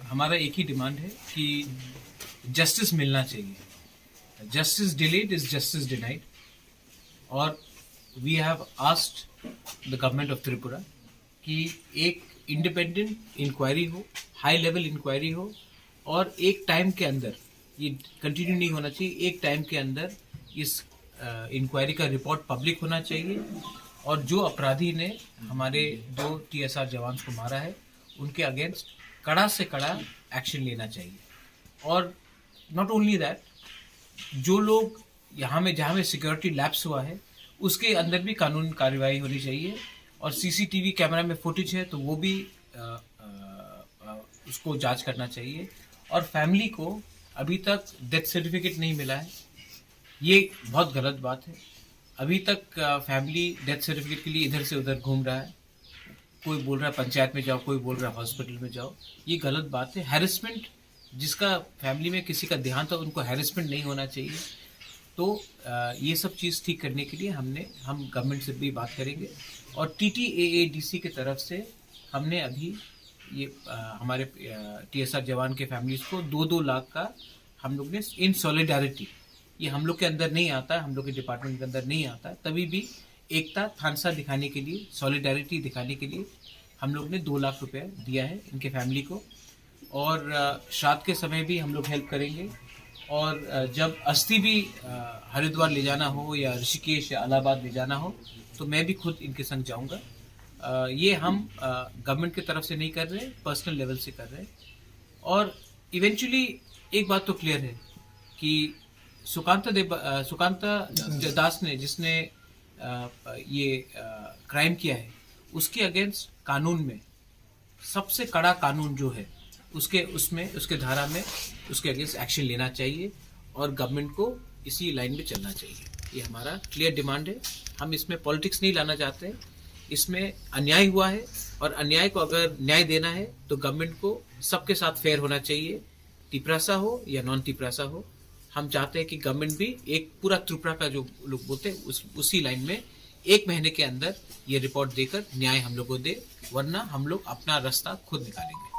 हमारा एक ही डिमांड है कि जस्टिस मिलना चाहिए। Justice delayed is justice denied. और we have asked the government of Tripura कि एक इंडिपेंडेंट इंक्वायरी हो, हाई लेवल इंक्वायरी हो, और एक टाइम के अंदर, ये कंटिन्यू नहीं होना चाहिए, एक टाइम के अंदर इस इंक्वायरी का रिपोर्ट पब्लिक होना चाहिए। और जो अपराधी ने हमारे 2 TSR जवान को मारा है उनके अगेंस्ट कड़ा से कड़ा एक्शन लेना चाहिए। और नॉट ओनली दैट, जो लोग यहाँ में जहाँ में सिक्योरिटी लैप्स हुआ है उसके अंदर भी कानून कार्रवाई होनी चाहिए। और CCTV कैमरा में फुटेज है तो वो भी उसको जांच करना चाहिए। और फैमिली को अभी तक डेथ सर्टिफिकेट नहीं मिला है, ये बहुत गलत बात है। अभी तक फैमिली डेथ सर्टिफिकेट के लिए इधर से उधर घूम रहा है। कोई बोल रहा है पंचायत में जाओ, कोई बोल रहा है हॉस्पिटल में जाओ। ये गलत बात है। हैरेसमेंट, जिसका फैमिली में किसी का देहांत हो उनको हैरेसमेंट नहीं होना चाहिए। तो ये सब चीज़ ठीक करने के लिए हम गवर्नमेंट से भी बात करेंगे। और TTAADC की तरफ से हमने अभी ये हमारे TSR जवान के फैमिलीज को 2-2 लाख का हम लोग ने इन सॉलिडारिटी, ये हम लोग के अंदर नहीं आता है, हम लोग के डिपार्टमेंट के अंदर नहीं आता है, तभी भी एकता थानसा दिखाने के लिए, सॉलिडारिटी दिखाने के लिए हम लोग ने 2 लाख रुपए दिया है इनके फैमिली को। और श्राद्ध के समय भी हम लोग हेल्प करेंगे। और जब अस्थि भी हरिद्वार ले जाना हो या ऋषिकेश या इलाहाबाद ले जाना हो तो मैं भी खुद इनके संग जाऊंगा। ये हम गवर्नमेंट की तरफ से नहीं कर रहे, पर्सनल लेवल से कर रहे हैं। और इवेंचुअली एक बात तो क्लियर है कि सुकांता दास ने, जिसने ये क्राइम किया है, उसके अगेंस्ट कानून में सबसे कड़ा कानून जो है उसके धारा में उसके अगेंस्ट एक्शन लेना चाहिए और गवर्नमेंट को इसी लाइन में चलना चाहिए। ये हमारा क्लियर डिमांड है। हम इसमें पॉलिटिक्स नहीं लाना चाहते। इसमें अन्याय हुआ है और अन्याय को अगर न्याय देना है तो गवर्नमेंट को सबके साथ फेयर होना चाहिए, तिपरासा हो या नॉन तिपरासा हो। हम चाहते हैं कि गवर्नमेंट भी एक पूरा त्रिपुरा का जो लोग बोलते हैं उसी लाइन में 1 महीने के अंदर ये रिपोर्ट देकर न्याय हम लोग को दे, वरना हम लोग अपना रास्ता खुद निकालेंगे।